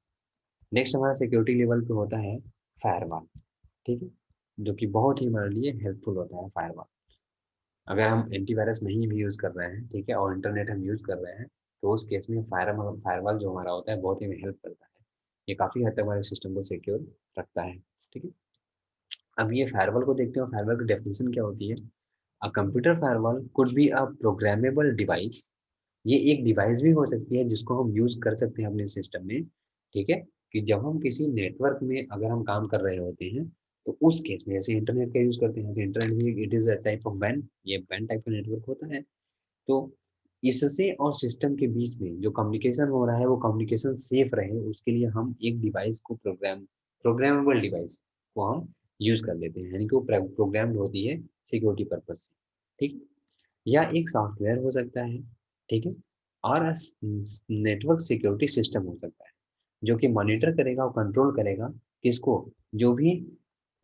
नेक्स्ट हमारा सिक्योरिटी लेवल पे होता है फायरवॉल। ठीक है, जो कि बहुत ही हमारे लिए हेल्पफुल होता है फायरवॉल। अगर हम एंटीवायरस नहीं भी यूज़ कर रहे हैं, ठीक है, और इंटरनेट हम यूज़ कर रहे हैं, तो उस केस में फायरवॉल जो हमारा होता है बहुत ही हेल्प करता है। ये काफ़ी हद तक हमारे सिस्टम को सिक्योर रखता है। ठीक है, अब ये फायरवॉल को देखते हो, फायरवॉल की डेफिनेशन क्या होती है। A computer firewall could be a programmable device. ये एक डिवाइस भी हो सकती है जिसको हम यूज कर सकते हैं अपने सिस्टम में। ठीक है, कि जब हम किसी नेटवर्क में अगर हम काम कर रहे होते हैं, तो उस केस में जैसे इंटरनेट का यूज करते हैं, तो इंटरनेट भी it is a type of वैन, ये वैन टाइप का नेटवर्क होता है। तो इससे और सिस्टम के बीच में जो कम्युनिकेशन हो रहा है वो कम्युनिकेशन सेफ रहे, उसके लिए हम एक डिवाइस को प्रोग्रामेबल डिवाइस को हम यूज कर लेते हैं, यानी कि वो प्रोग्राम्ड होती है सिक्योरिटी पर्पज से, ठीक। या एक सॉफ्टवेयर हो सकता है, ठीक है, और नेटवर्क सिक्योरिटी सिस्टम हो सकता है, जो कि मॉनिटर करेगा और कंट्रोल करेगा किसको, जो भी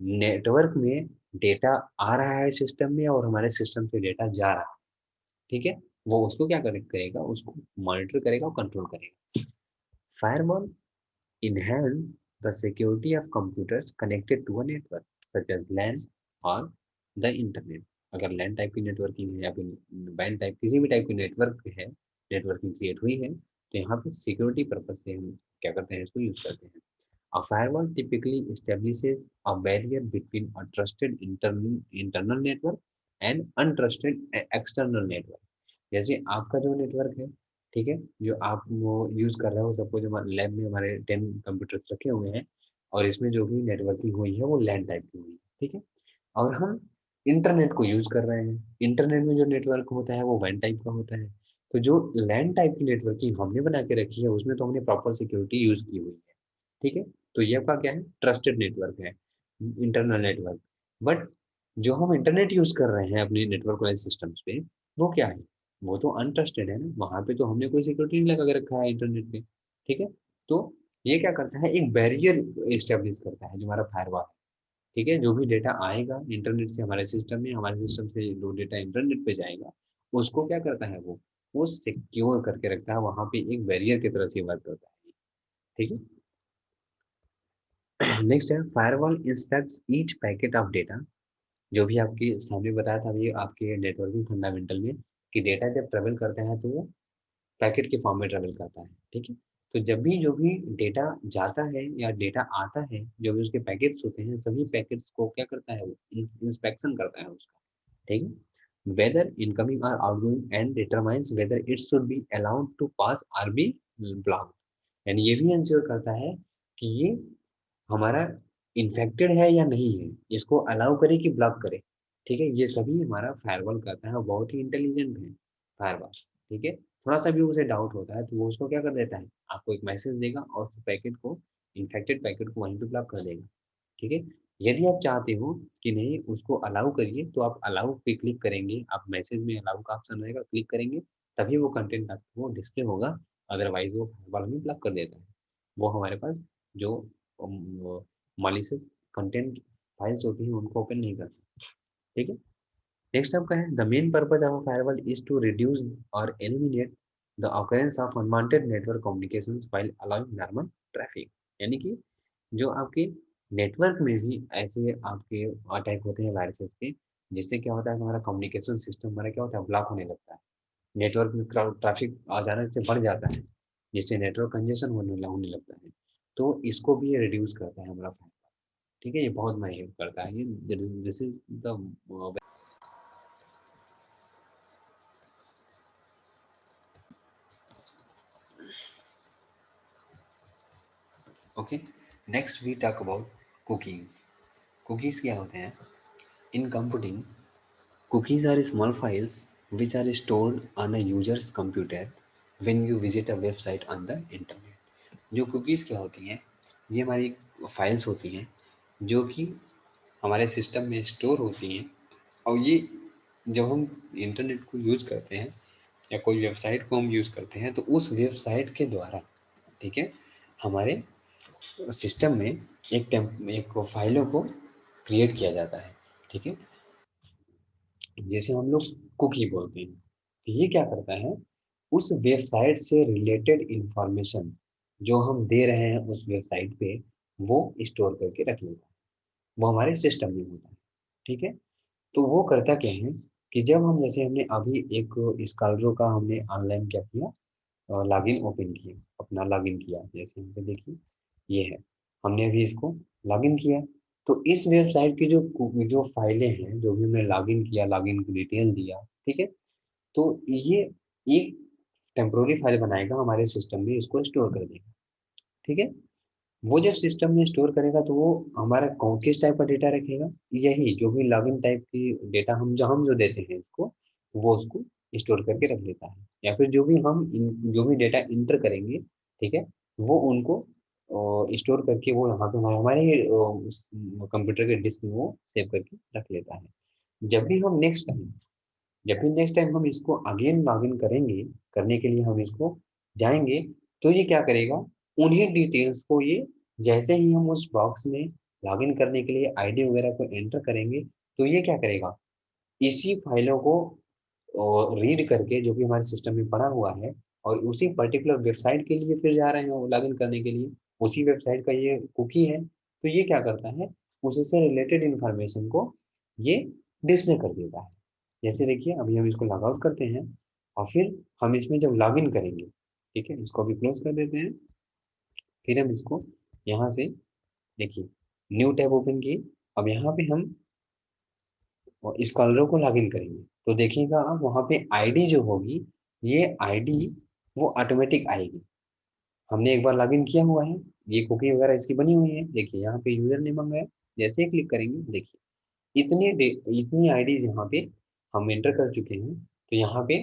नेटवर्क में डेटा आ रहा है सिस्टम में और हमारे सिस्टम से डेटा जा रहा है, ठीक है, वो उसको क्या करेगा, उसको मॉनिटर करेगा और कंट्रोल करेगा। Firewall enhance the security of computers connected to a network such as LAN or the internet। अगर LAN टाइप की नेटवर्किंग है या फिर WAN टाइप किसी भी टाइप की नेटवर्क है, नेटवर्किंग क्रिएट हुई है, तो यहाँ पे सिक्योरिटी पर्पज से हम क्या करते हैं, इसको यूज करते हैं। A firewall typically establishes a barrier between a trusted internal network and untrusted external network। जैसे आपका जो नेटवर्क है, ठीक है, जो आप वो यूज कर रहे हो, सपोज हमारे लैब में हमारे 10 कंप्यूटर्स रखे हुए हैं और इसमें जो भी नेटवर्किंग हुई है वो लैन टाइप की हुई है, ठीक है, और हम इंटरनेट को यूज कर रहे हैं, इंटरनेट में जो नेटवर्क होता है वो वैन टाइप का होता है। तो जो लैन टाइप की नेटवर्किंग हमने बना के रखी है उसमें तो हमने प्रॉपर सिक्योरिटी यूज की हुई है, ठीक है, तो ये आपका क्या है, ट्रस्टेड नेटवर्क है, इंटरनल नेटवर्क। बट जो हम इंटरनेट यूज कर रहे हैं अपने नेटवर्क वाले सिस्टम्स पे, वो क्या है, वो तो अनट्रस्टेड है ना, वहां पे तो हमने कोई सिक्योरिटी नहीं लगा के रखा है इंटरनेट पे, ठीक है। तो ये क्या करता है, एक बैरियर एस्टेब्लिश करता है जो हमारा फायरवॉल, ठीक है, जो भी डेटा आएगा इंटरनेट से हमारे सिस्टम में, हमारे सिस्टम से जो डेटा इंटरनेट पे जाएगा, उसको क्या करता है वो सिक्योर करके रखता है, वहां पे एक बैरियर की तरह से वर्क करता है, ठीक है। नेक्स्ट है firewall inspects each packet of data. जो भी आपके सामने बताया था ये आपके नेटवर्किंग फंडामेंटल में, कि डेटा जब ट्रेवल करता है तो वो पैकेट के फॉर्म में ट्रेवल करता है, ठीक है। तो जब भी जो भी डेटा जाता है या डेटा आता है, जो भी उसके पैकेट्स होते हैं, सभी पैकेट्स को क्या करता है वो इंस्पेक्शन करता है उसका, ठीक है, वेदर इनकमिंग और outgoing and determines whether it should be allowed to pass or be blocked. यानी ये भी इंश्योर करता है कि ये हमारा इन्फेक्टेड है या नहीं है, इसको अलाउ करे कि ब्लॉक करे, ठीक है, ये सभी हमारा फायरवॉल करता है और बहुत ही इंटेलिजेंट है फायरवॉल, ठीक है। थोड़ा सा भी उसे डाउट होता है तो वो उसको क्या कर देता है, आपको एक मैसेज देगा और उस पैकेट को, इन्फेक्टेड पैकेट को वहीं पे ब्लॉक कर देगा, ठीक है। यदि आप चाहते हो कि नहीं उसको अलाउ करिए, तो आप अलाउ पे क्लिक करेंगे, आप मैसेज में अलाउ का ऑप्शन रहेगा, क्लिक करेंगे, तभी वो कंटेंट आपको डिस्प्ले होगा, अदरवाइज वो फायरवॉल में ब्लॉक कर देता है। वो हमारे पास जो मॉलिशियस कंटेंट फाइल्स होती हैं उनको ओपन नहीं करता, ठीक है। नेक्स्ट आपका है the main purpose of a firewall is to reduce और eliminate the occurrence of unwanted network communications while allowing normal traffic. यानी कि जो आपके नेटवर्क में भी ऐसे आपके अटैक होते हैं वायरसेस के, जिससे क्या होता है हमारा कम्युनिकेशन सिस्टम हमारा क्या होता है, ब्लॉक होने लगता है, नेटवर्क में ट्रैफिक अचानक से बढ़ जाता है, जिससे नेटवर्क कंजेशन होने लगता है। तो इसको भी ये रिड्यूस करता है हमारा फायरवॉल, ठीक है, ये बहुत मदद हेल्प करता है, ये this is the okay. Next we talk about cookies. Cookies क्या होते हैं, in computing cookies are small files which are stored on a user's computer when you visit a website on the internet। जो cookies क्या होती हैं, ये हमारी files होती हैं जो कि हमारे सिस्टम में स्टोर होती हैं, और ये जब हम इंटरनेट को यूज़ करते हैं या कोई वेबसाइट को हम यूज़ करते हैं तो उस वेबसाइट के द्वारा, ठीक है, हमारे सिस्टम में एक फाइलों को क्रिएट किया जाता है, ठीक है, जैसे हम लोग कुकी बोलते हैं, तो ये क्या करता है, उस वेबसाइट से रिलेटेड इंफॉर्मेशन जो हम दे रहे हैं उस वेबसाइट पे, वो स्टोर करके रख लेता है, वो हमारे सिस्टम में होता है, ठीक है। तो वो करता क्या है कि जब हम, जैसे हमने अभी एक स्कॉलरो का हमने ऑनलाइन क्या किया, लॉगिन ओपन किया, अपना लॉगिन किया, जैसे यहाँ पे देखिए ये है, हमने अभी इसको लॉगिन किया, तो इस वेबसाइट की जो जो फाइलें हैं, जो भी हमने लॉगिन किया, लॉगिन की डिटेल दिया, ठीक है, तो ये एक टेम्पोररी फाइल बनाएगा हमारे सिस्टम में, इसको स्टोर कर देगा, ठीक है। वो जब सिस्टम में स्टोर करेगा तो वो हमारा किस टाइप का डेटा रखेगा, यही जो भी लॉगिन टाइप की डेटा हम जो देते हैं इसको, वो उसको स्टोर करके रख लेता है, या फिर जो भी हम जो भी डेटा इंटर करेंगे, ठीक है, वो उनको स्टोर करके वो यहाँ पे हमारे कंप्यूटर के डिस्क में वो सेव करके रख लेता है। जब भी हम नेक्स्ट टाइम जब भी नेक्स्ट टाइम हम इसको अगेन लॉगिन करेंगे, करने के लिए हम इसको जाएंगे, तो ये क्या करेगा, उन्हीं डिटेल्स को ये, जैसे ही हम उस बॉक्स में लॉगिन करने के लिए आईडी वगैरह को एंटर करेंगे, तो ये क्या करेगा, इसी फाइलों को रीड करके जो कि हमारे सिस्टम में पड़ा हुआ है, और उसी पर्टिकुलर वेबसाइट के लिए फिर जा रहे हैं लॉगिन करने के लिए, उसी वेबसाइट का ये कुकी है, तो ये क्या करता है, उससे रिलेटेड इंफॉर्मेशन को ये डिस्प्ले कर देता है। जैसे देखिए अभी हम इसको लॉग आउट करते हैं, और फिर हम इसमें जब लॉगिन करेंगे, ठीक है, इसको अभी क्लोज कर देते हैं, फिर हम इसको यहाँ से देखिए न्यू टैब ओपन की, अब यहाँ पे हम इस कॉलर को लॉगिन करेंगे, तो देखिएगा आप वहाँ पे आईडी जो होगी, ये आईडी वो ऑटोमेटिक आएगी। हमने एक बार लॉगिन किया हुआ है, ये कुकी वगैरह इसकी बनी हुई है, देखिए यहाँ पे यूजर नेम मांगा है, जैसे ही क्लिक करेंगे देखिए इतनी आईडीज यहाँ पे हम एंटर कर चुके हैं, तो यहाँ पे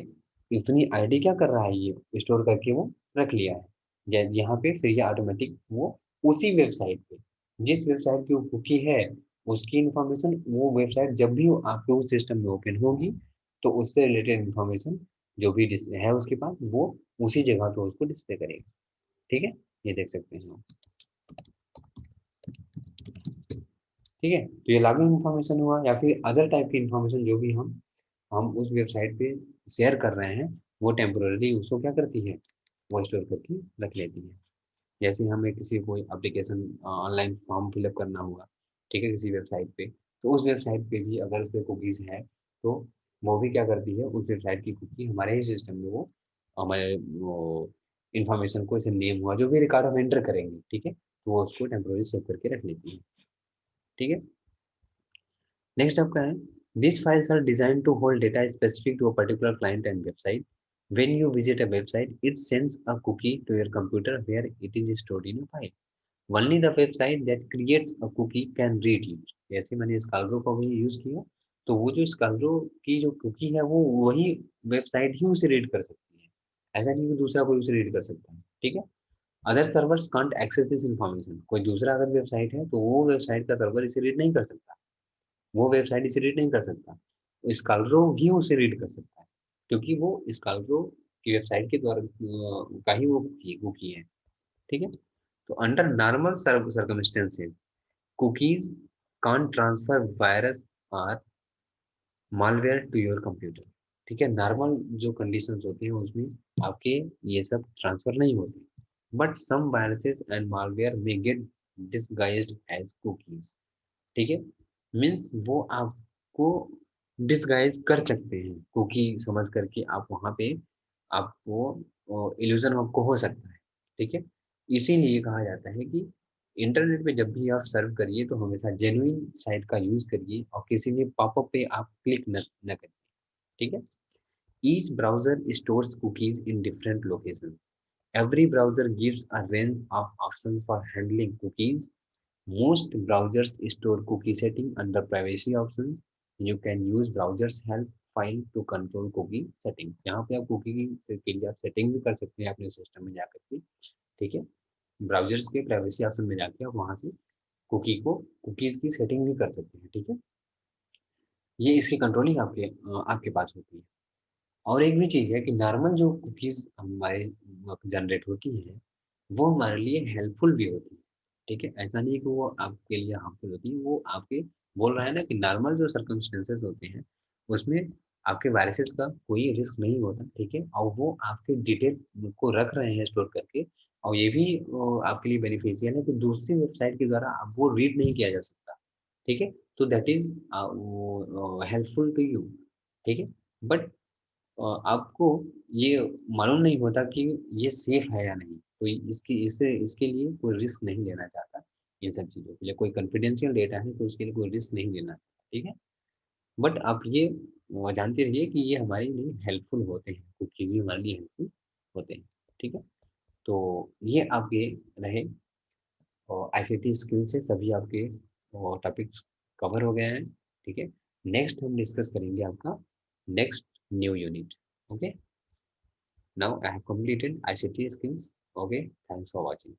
इतनी आईडी क्या कर रहा है, ये स्टोर करके वो रख लिया है। यहाँ पे फिर ये ऑटोमेटिक वो उसी वेबसाइट पे, जिस वेबसाइट की वो कुकी है, उसकी इंफॉर्मेशन वो वेबसाइट जब भी आपके उस सिस्टम में ओपन होगी, तो उससे रिलेटेड इंफॉर्मेशन जो भी है उसके पास, वो उसी जगह पे उसको डिस्प्ले करेगा। ठीक है, ये देख सकते हैं हम। ठीक है, तो ये लॉगिन इन्फॉर्मेशन हुआ, या फिर अदर टाइप की इन्फॉर्मेशन जो भी हम उस वेबसाइट पे शेयर कर रहे हैं, वो टेम्पोररी उसको क्या करती है, वो स्टोर करके रख लेती है। जैसे हमें किसी कोई एप्लीकेशन ऑनलाइन फॉर्म फिलअप करना हुआ, ठीक है, किसी वेबसाइट पे, तो उस वेबसाइट पे भी अगर उसपे कुकीज है, तो वो भी क्या करती है, उस वेबसाइट की कुकी हमारे ही सिस्टम में वो हमारे वो इन्फॉर्मेशन को, जैसे नेम हुआ, जो भी रिकॉर्ड हम एंटर करेंगे, ठीक है, तो वो उसको टेम्पोररी सेव करके रख लेती है। ठीक है, नेक्स्ट आपका है, these files are designed to hold data specific to a particular client and website. When you visit a website, it sends a cookie to your computer where it is stored in a file. Only the website that creates a cookie can read it. जैसे मैंने स्कालरो का भी use किया, तो वो जो स्कालरो की जो कुकी है, वो वही वेबसाइट ही उसे रीड कर सकती है, ऐसा नहीं कि दूसरा कोई उसे रीड कर सकता है। ठीक है, other servers can't access this information, कोई दूसरा अगर वेबसाइट है, तो वो वेबसाइट का सर्वर इसे रीड नहीं कर सकता, वो वेबसाइट इसे रीड नहीं कर सकता, स्कालरो ही उसे रीड कर सकता है, क्योंकि वो स्कालरो की वेबसाइट के द्वारा का ही वो कुकी है। ठीक है, तो under normal circumstances, cookies can't transfer virus और malware to your computer। ठीक है, नॉर्मल जो कंडीशंस होती हैं उसमें आपके ये सब ट्रांसफर नहीं होते, but some viruses and malware may get disguised as cookies. ठीक है, मीन्स वो आपको डिसगाइज कर सकते हैं, कुकी समझ करके आप वहाँ पे आपको इल्यूजन आपको हो सकता है। ठीक है, इसीलिए कहा जाता है कि इंटरनेट पे जब भी आप सर्व करिए, तो हमेशा जेन्युइन साइट का यूज करिए, और किसी भी पॉपअप पे आप क्लिक न करिए। ठीक है, each browser stores cookies in different location, every browser gives a range of option for handling cookies. Most browsers store cookie setting under privacy options. You can use browser's help file to control cookie settings। यहाँ पे आप cookie के लिए आप setting भी कर सकते हैं अपने सिस्टम में जाकर के। ठीक है, ब्राउजर्स के प्राइवेसी ऑप्शन में जाके आप वहाँ से कुकीज की सेटिंग भी कर सकते हैं। ठीक है, ये इसकी कंट्रोलिंग आपके पास होती है। और एक भी चीज़ है कि नॉर्मल जो कुकीज हमारे जनरेट होती है, वो हमारे लिए हेल्पफुल भी होती है। ठीक है, ऐसा नहीं है कि वो आपके लिए हार्मफुल होती है, वो आपके बोल रहा है ना कि नॉर्मल जो सर्कमस्टेंसेस होते हैं, उसमें आपके वायरसेस का कोई रिस्क नहीं होता। ठीक है, और वो आपके डिटेल को रख रहे हैं स्टोर करके, और ये भी आपके लिए बेनिफिशियल है कि दूसरी वेबसाइट के द्वारा आप वो रीड नहीं किया जा सकता। ठीक है, तो that is helpful to you. ठीक है, बट आपको ये मालूम नहीं होता कि ये सेफ है या नहीं, कोई इसके लिए कोई रिस्क नहीं लेना चाहता, इन सब चीज़ों के लिए कोई कॉन्फिडेंशियल डेटा है तो उसके लिए कोई रिस्क नहीं लेना चाहता। ठीक है, बट आप ये जानते रहिए कि ये हमारे लिए हेल्पफुल होते हैं, कुछ चीज़ें हमारे लिए हेल्पफुल होते हैं। ठीक है, तो ये आपके रहे आईसीटी स्किल से सभी आपके टॉपिक्स कवर हो गए हैं। ठीक है, नेक्स्ट हम डिस्कस करेंगे आपका next new unit. Okay, now I have completed ICT skills. Okay, thanks for watching.